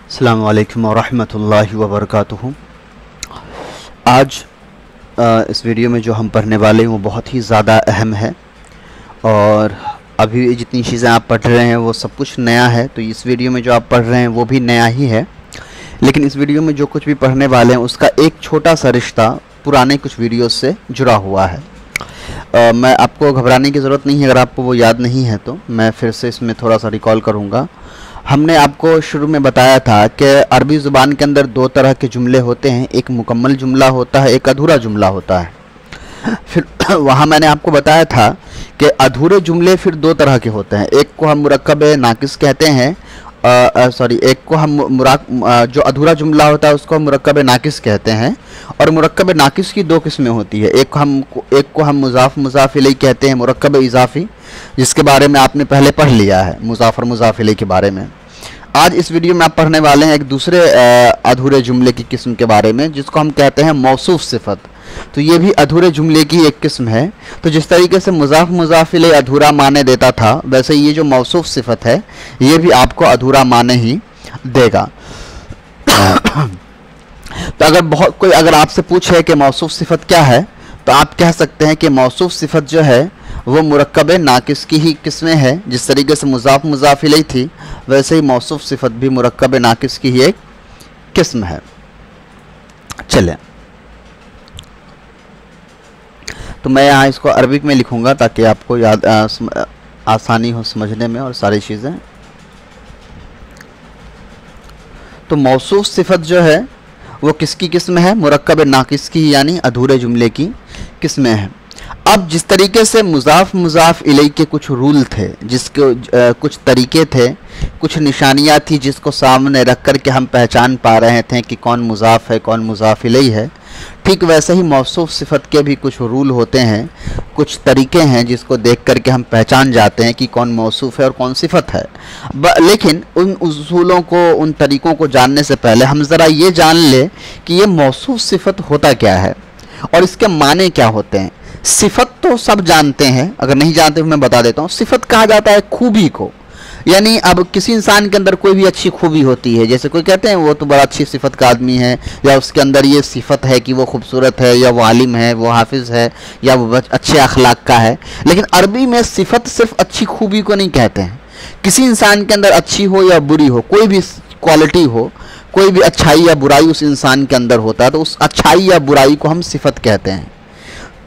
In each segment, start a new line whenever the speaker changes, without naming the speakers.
अस्सलामु अलैकुम वरहमतुल्लाहि वबरकातुहू। आज इस वीडियो में जो हम पढ़ने वाले हैं वो बहुत ही ज़्यादा अहम है और अभी जितनी चीज़ें आप पढ़ रहे हैं वो सब कुछ नया है। तो इस वीडियो में जो आप पढ़ रहे हैं वो भी नया ही है, लेकिन इस वीडियो में जो कुछ भी पढ़ने वाले हैं उसका एक छोटा सा रिश्ता पुराने कुछ वीडियो से जुड़ा हुआ है। मैं आपको घबराने की ज़रूरत नहीं है, अगर आपको वो याद नहीं है तो मैं फिर से इसमें थोड़ा सा रिकॉल करूँगा। हमने आपको शुरू में बताया था कि अरबी ज़ुबान के अंदर दो तरह के जुमले होते हैं, एक मुकम्मल जुमला होता है, एक अधूरा जुमला होता है। फिर वहाँ मैंने आपको बताया था कि अधूरे जुमले फिर दो तरह के होते हैं, एक को हम मुरक्कब नाकिस कहते हैं, एक को हम जो अधूरा जुमला होता है उसको हम मुरक्कब नाकिस कहते हैं। और मुरक्कब नाकिस की दो किस्में होती है, एक को हम मुज़ाफ़ इलैह कहते हैं, मुरक्कब इज़ाफ़ी, जिसके बारे में आपने पहले पढ़ लिया है, मुज़ाफ़ और मुज़ाफ़ इलैह के बारे में। आज इस वीडियो में आप पढ़ने वाले हैं एक दूसरे अधूरे जुमले की किस्म के बारे में, जिसको हम कहते हैं मौसूफ़ सिफ़त। तो ये भी अधूरे जुमले की एक किस्म है। तो जिस तरीके से मुज़ाफ़ इलैह अधूरा माने देता था, वैसे ये जो मौसूफ़ सिफ़त है ये भी आपको अधूरा माने ही देगा। तो अगर आपसे पूछे कि मौसूफ़ सिफ़त क्या है, तो आप कह सकते हैं कि मौसूफ़ सिफ़त जो है वो मुरक्कब नाकिस की ही किस्में है। जिस तरीके से मुज़ाफ़ इलैह थी, वैसे ही मौसूफ़ सिफ़त भी मुरक्कब नाकिस की ही एक किस्म है। चलें, तो मैं यहाँ इसको अरबिक में लिखूँगा ताकि आपको याद आसानी हो समझने में और सारी चीज़ें। तो मौसूफ़ सिफ़त जो है वो किसकी किस्म है? मुरक्कब नाकिस की, यानी अधूरे जुमले की किस्में हैं। अब जिस तरीके से मुज़ाफ़ इलैह के कुछ रूल थे, जिसके कुछ तरीके थे, कुछ निशानियाँ थी जिसको सामने रख कर के हम पहचान पा रहे थे कि कौन मुज़ाफ़ है कौन मुज़ाफ़ इलैह है, ठीक वैसे ही मौसूफ़ सिफ़त के भी कुछ रूल होते हैं, कुछ तरीके हैं जिसको देख कर के हम पहचान जाते हैं कि कौन मौसूफ़ है और कौन सिफ़त है। लेकिन उन उसूलों को, उन तरीक़ों को जानने से पहले हम ज़रा ये जान लें कि ये मौसूफ़ सिफ़त होता क्या है और इसके माने क्या होते हैं। सिफ़त तो सब जानते हैं, अगर नहीं जानते तो मैं बता देता हूँ। सिफ़त कहा जाता है खूबी को, यानी अब किसी इंसान के अंदर कोई भी अच्छी खूबी होती है, जैसे कोई कहते हैं वो तो बड़ा अच्छी सिफ़त का आदमी है, या उसके अंदर ये सिफ़त है कि वो खूबसूरत है, या वो आलिम है, वो हाफिज़ है, या वो अच्छे अखलाक का है। लेकिन अरबी में सिफ़त सिर्फ अच्छी खूबी को नहीं कहते हैं। किसी इंसान के अंदर अच्छी हो या बुरी हो, कोई भी क्वालिटी हो, कोई भी अच्छाई या बुराई उस इंसान के अंदर होता है, तो उस अच्छाई या बुराई को हम सिफ़त कहते हैं।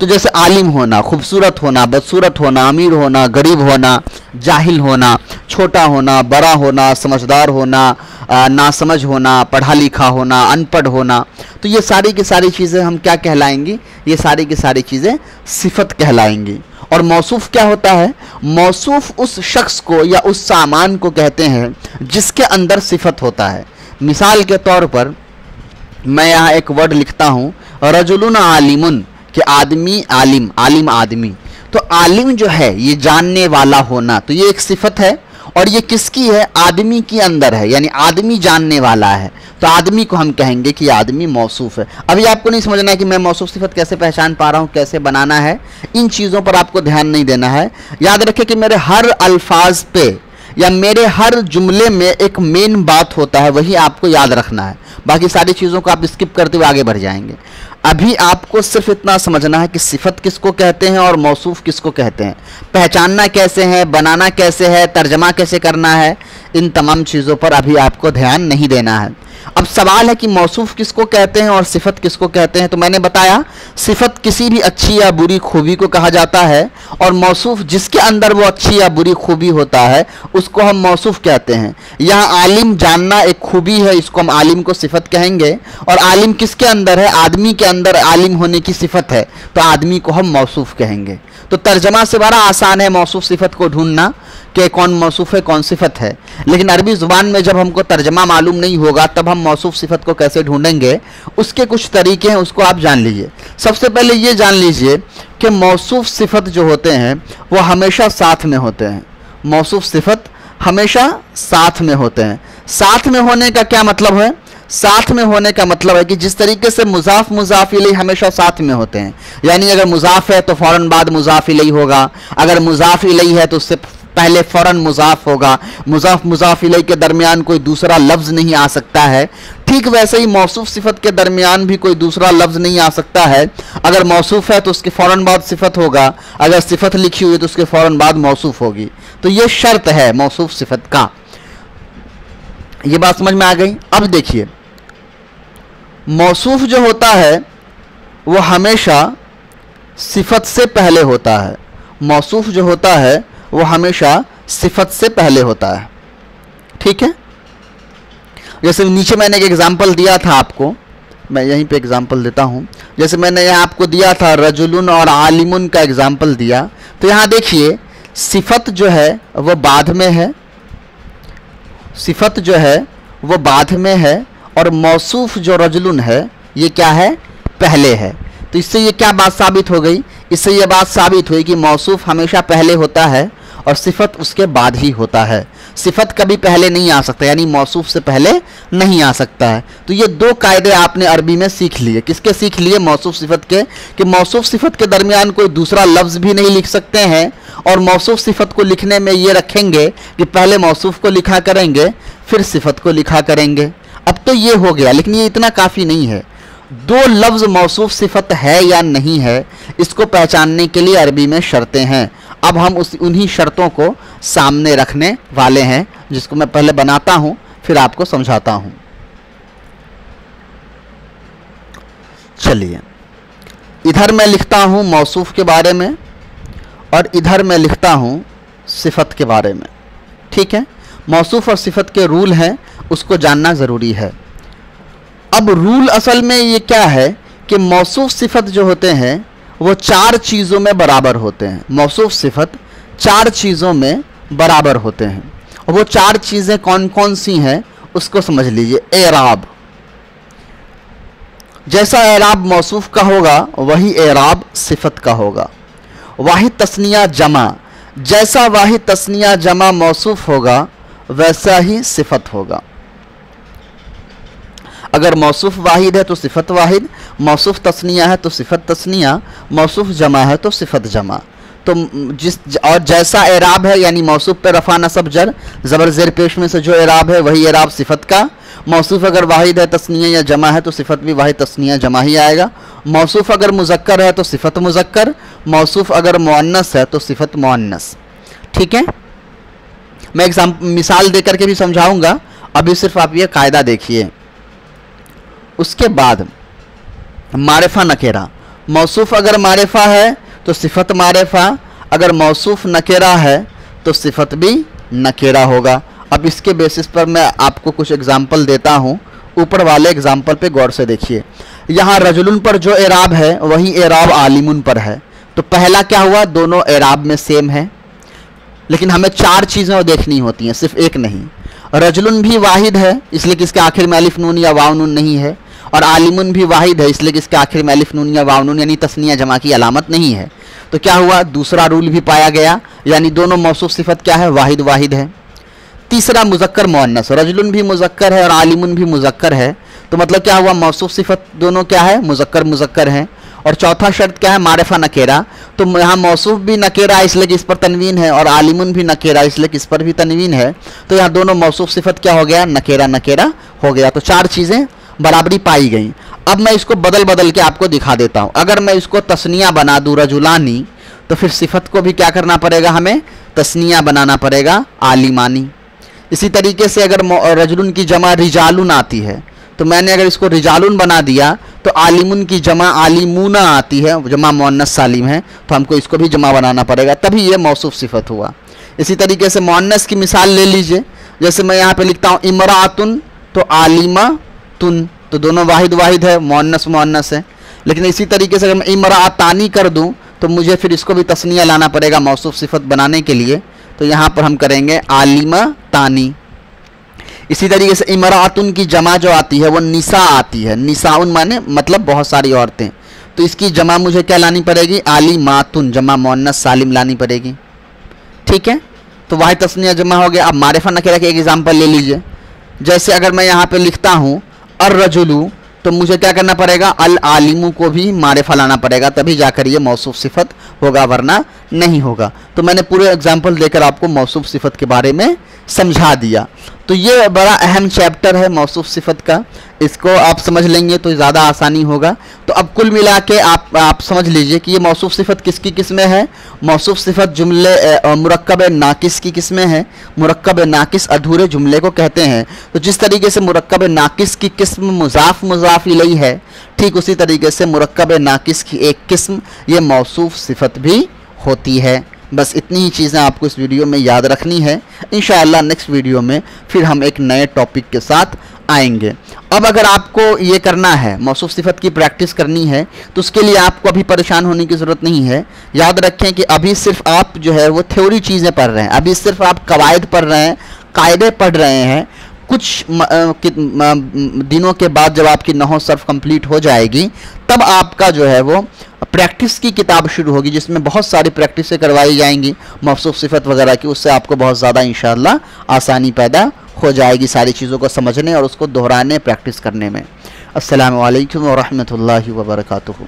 तो जैसे आलिम होना, खूबसूरत होना, बदसूरत होना, अमीर होना, गरीब होना, जाहिल होना, छोटा होना, बड़ा होना, समझदार होना, नासमझ होना, पढ़ा लिखा होना, अनपढ़ होना, तो ये सारी की सारी चीज़ें हम क्या कहलाएंगी? ये सारी की सारी चीज़ें सिफ़त कहलाएंगी। और मौसूफ़ क्या होता है? मौसूफ़ उस शख्स को या उस सामान को कहते हैं जिसके अंदर सिफ़त होता है। मिसाल के तौर पर मैं यहाँ एक वर्ड लिखता हूँ, रजुलुन आलिमुन, कि आदमी आलिम, आलिम आदमी। तो आलिम जो है ये जानने वाला होना, तो ये एक सिफ़त है और ये किसकी है? आदमी के अंदर है, यानी आदमी जानने वाला है, तो आदमी को हम कहेंगे कि आदमी मौसूफ़ है। अभी आपको नहीं समझना है कि मैं मौसूफ़ सिफ़त कैसे पहचान पा रहा हूँ, कैसे बनाना है, इन चीज़ों पर आपको ध्यान नहीं देना है। याद रखें कि मेरे हर अल्फाज पे या मेरे हर जुमले में एक मेन बात होता है, वही आपको याद रखना है। बाकी सारी चीज़ों को आप स्किप करते हुए आगे बढ़ जाएंगे। अभी आपको सिर्फ इतना समझना है कि सिफ़त किसको कहते हैं और मौसूफ़ किसको कहते हैं, पहचानना कैसे है, बनाना कैसे है, तर्जमा कैसे करना है, इन तमाम चीज़ों पर अभी आपको ध्यान नहीं देना है। अब सवाल है कि मौसूफ़ किसको कहते हैं और सिफ़त किसको कहते हैं। तो मैंने बताया सिफ़त किसी भी अच्छी या बुरी खूबी को कहा जाता है, और मौसूफ़ जिसके अंदर वो अच्छी या बुरी खूबी होता है उसको हम मौसूफ़ कहते हैं। यहाँ आलिम जानना एक खूबी है, इसको हम आलिम को सिफ़त कहेंगे। और आलिम किसके अंदर है? आदमी के अंदर आलिम होने की सिफ़त है, तो आदमी को हम मौसूफ़ कहेंगे। तो तर्जमा से बड़ा आसान है मौसूफ़ सिफ़त को ढूंढना कि कौन मौसूफ़ है कौन सिफ़त है। लेकिन अरबी ज़ुबान में जब हमको तर्जमा मालूम नहीं होगा तब हम मौसूफ़ सिफ़त को कैसे ढूंढेंगे, उसके कुछ तरीके हैं, उसको आप जान लीजिए। सबसे पहले ये जान लीजिए कि मौसूफ़ सिफ़त जो होते हैं वो हमेशा साथ में होते हैं। मौसूफ़ सिफ़त हमेशा साथ में होते हैं। साथ में होने का क्या मतलब है? साथ में होने का मतलब है कि जिस तरीके से मुज़ाफ़ इलैह हमेशा साथ में होते हैं, यानी अगर मुज़ाफ़ है तो फ़ौरन बाद मुज़ाफ़ इलैह होगा, अगर मुज़ाफ़ इलैह है तो उससे पहले फौरन मुजाफ होगा, मुजाफ मुजाफ इलैह के दरमियान कोई दूसरा लफ्ज़ नहीं आ सकता है। ठीक वैसे ही मौसूफ सिफत के दरमियान भी कोई दूसरा लफ्ज़ नहीं आ सकता है। अगर मौसूफ है तो उसके फ़ौरन बाद सिफत होगा, अगर सिफत लिखी हुई है तो उसके फ़ौरन बाद मौसूफ होगी। तो ये शर्त है मौसूफ सिफत का। ये बात समझ में आ गई। अब देखिए, मौसूफ जो होता है वो हमेशा सिफत से पहले होता है। मौसूफ जो होता है वो हमेशा सिफत से पहले होता है। ठीक है, जैसे नीचे मैंने एक एग्जांपल दिया था आपको, मैं यहीं पे एग्जांपल देता हूँ। जैसे मैंने यहाँ आपको दिया था रजुलुन और आलिमुन का एग्जांपल दिया, तो यहाँ देखिए सिफत जो है वो बाद में है, सिफत जो है वो बाद में है, और मौसूफ जो रजुलुन है ये क्या है, पहले है। तो इससे ये क्या बात साबित हो गई, इससे ये बात साबित हुई कि मौसूफ हमेशा पहले होता है और सिफत उसके बाद ही होता है। सिफत कभी पहले नहीं आ सकता, यानी मौसूफ से पहले नहीं आ सकता है। तो ये दो कायदे आपने अरबी में सीख लिए। किसके सीख लिए, मौसूफ सिफत के, कि मौसूफ सिफत के दरमियान कोई दूसरा लफ्ज़ भी नहीं लिख सकते हैं, और मौसूफ सिफत को लिखने में ये रखेंगे कि पहले मौसूफ को लिखा करेंगे फिर सिफत को लिखा करेंगे। अब तो ये हो गया, लेकिन ये इतना काफ़ी नहीं है। दो लफ्ज़ मौसूफ सिफत है या नहीं है, इसको पहचानने के लिए अरबी में शर्तें हैं। अब हम उन्हीं शर्तों को सामने रखने वाले हैं, जिसको मैं पहले बनाता हूँ फिर आपको समझाता हूँ। चलिए, इधर मैं लिखता हूँ मौसूफ के बारे में और इधर मैं लिखता हूँ सिफत के बारे में। ठीक है, मौसूफ और सिफत के रूल हैं, उसको जानना ज़रूरी है। अब रूल असल में ये क्या है कि मौसूफ सिफत जो होते हैं वो चार चीज़ों में बराबर होते हैं। मौसूफ सिफत चार चीज़ों में बराबर होते हैं, और वो चार चीज़ें कौन कौन सी हैं उसको समझ लीजिए। एराब, जैसा एराब मौसूफ का होगा वही एराब सिफत का होगा। वाहिद तस्निया जमा, जैसा वाहिद तस्निया जमा मौसूफ होगा वैसा ही सिफत होगा। अगर मौसूफ वाहिद है तो सिफत वाहिद, मौसूफ तस्निया है तो सिफत तस्निया, मौसूफ जमा है तो सिफत जमा। तो और जैसा एराब है, यानी मौसूफ पे रफा नसब जर ज़बर ज़ेर पेश में से जो एराब है वही एराब सिफत का। मौसूफ अगर वाहिद है तस्निया या जमा है तो सिफत भी वाहिद तस्निया जमा ही आएगा। मौसूफ अगर मुज़क्कर है तो सिफत मुज़क्कर, मौसूफ अगर मुअन्नस है तो सिफत मुअन्नस। ठीक है, मैं मिसाल दे करके भी समझाऊंगा, अभी सिर्फ आप ये कायदा देखिए। उसके बाद मारिफा नकेरा, मौसूफ अगर मारिफा है तो सिफत मारिफा, अगर मौसूफ नकेरा है तो सिफत भी नकेरा होगा। अब इसके बेसिस पर मैं आपको कुछ एग्जाम्पल देता हूँ। ऊपर वाले एग्जाम्पल पे गौर से देखिए। यहाँ रजुलुन पर जो एराब है वही एराब आलिमुन पर है। तो पहला क्या हुआ, दोनों एराब में सेम है, लेकिन हमें चार चीज़ें देखनी होती हैं, सिर्फ एक नहीं। रजुलुन भी वाहिद है इसलिए कि इसके आखिर में अलिफ नून या वाव नून नहीं है, और आलिमुन भी वाहिद है इसलिए कि इसके आखिर में अलिफ नून या वाव नून यानी तस्निया जमा की अलामत नहीं है। तो क्या हुआ, दूसरा रूल भी पाया गया, यानी दोनों मौसूफ सिफत क्या है, वाहिद वाहिद है। तीसरा मुज़क्कर मुअन्नस, रजुलुन भी मुज़क्कर है और आलिमुन भी मुज़क्कर है, तो मतलब क्या हुआ, मौसूफ सिफत दोनों क्या है, मुज़क्कर मुज़क्कर हैं। और चौथा शर्त क्या है, मारिफा नकेरा, तो यहाँ मौसूफ भी नकेरा इसलिए कि इस पर तनवीन है, और आलिमुन भी नकेरा इसलिए कि इस पर भी तनवीन है। तो यहाँ दोनों मौसूफ सिफत क्या हो गया, नकेरा नकेरा हो गया। तो चार चीज़ें बराबरी पाई गई। अब मैं इसको बदल बदल के आपको दिखा देता हूँ। अगर मैं इसको तस्निया बना दूँ रजुलानी, तो फिर सिफत को भी क्या करना पड़ेगा, हमें तस्निया बनाना पड़ेगा, आलिमानी। इसी तरीके से अगर रजुलन की जमा रिजालुन आती है, तो मैंने अगर इसको रिजालुन बना दिया तो आलिमुन की जमा आलिमूना आती है, जमा मुअन्नस सालिम है, तो हमको इसको भी जमा बनाना पड़ेगा, तभी ये मौसूफ सिफत हुआ। इसी तरीके से मुअन्नस की मिसाल ले लीजिए। जैसे मैं यहाँ पे लिखता हूँ इमरातुन, तो आलिमा तुन, तो दोनों वाहिद वाहिद है, मुअन्नस मुअन्नस है। लेकिन इसी तरीके से अगर मैं इमरातानी कर दूँ तो मुझे फिर इसको भी तस्निया लाना पड़ेगा मौसूफ सिफत बनाने के लिए। तो यहाँ पर हम करेंगे आलिमा तानी। इसी तरीके से इमरातुन की जमा जो आती है वो निसा आती है, निसाउन माने मतलब बहुत सारी औरतें, तो इसकी जमा मुझे क्या लानी पड़ेगी, आलिमातुन, जमा मुअन्नस सालिम लानी पड़ेगी। ठीक है, तो वाहिद तस्निया जमा हो गया। अब मारिफा नकेरा के एक एग्जाम्पल ले लीजिए। जैसे अगर मैं यहाँ पे लिखता हूँ अर्रजुलु, तो मुझे क्या करना पड़ेगा, अल आलिमु को भी मारिफा लाना पड़ेगा, तभी जाकर ये मौसूफ सिफत होगा, वरना नहीं होगा। तो मैंने पूरे एग्जाम्पल देकर आपको मौसूफ सिफत के बारे में समझा दिया। तो ये बड़ा अहम चैप्टर है मौसूफ सिफत का, इसको आप समझ लेंगे तो ज़्यादा आसानी होगा। तो अब कुल मिला के आप समझ लीजिए कि ये मौसूफ सिफत किसकी किस्में है। मौसूफ सिफत जुमले मुरक्कब नाकिस की किस्में हैं। मुरक्कब नाकिस अधूरे जुमले को कहते हैं। तो जिस तरीके से मुरक्कब नाकिस की किस्म मुज़ाफ मुज़ाफ इलैहि है, ठीक उसी तरीके से मुरक्कब नाकिस की एक किस्म ये मौसूफ सिफत भी होती है। बस इतनी ही चीज़ें आपको इस वीडियो में याद रखनी है। इंशाअल्लाह नेक्स्ट वीडियो में फिर हम एक नए टॉपिक के साथ आएंगे। अब अगर आपको ये करना है, मौसूफ सिफत की प्रैक्टिस करनी है, तो उसके लिए आपको अभी परेशान होने की ज़रूरत नहीं है। याद रखें कि अभी सिर्फ आप जो है वो थ्योरी चीज़ें पढ़ रहे हैं, अभी सिर्फ आप कवायद पढ़ रहे हैं, कायदे पढ़ रहे हैं। कुछ दिनों के बाद जब आपकी नहव सर्फ कंप्लीट हो जाएगी, तब आपका जो है वो प्रैक्टिस की किताब शुरू होगी, जिसमें बहुत सारी प्रैक्टिसें करवाई जाएंगी मौसूफ सिफत वगैरह की। उससे आपको बहुत ज़्यादा इंशाअल्लाह आसानी पैदा हो जाएगी सारी चीज़ों को समझने और उसको दोहराने, प्रैक्टिस करने में। अस्सलामु अलैकुम व रहमतुल्लाहि व बरकातुहू।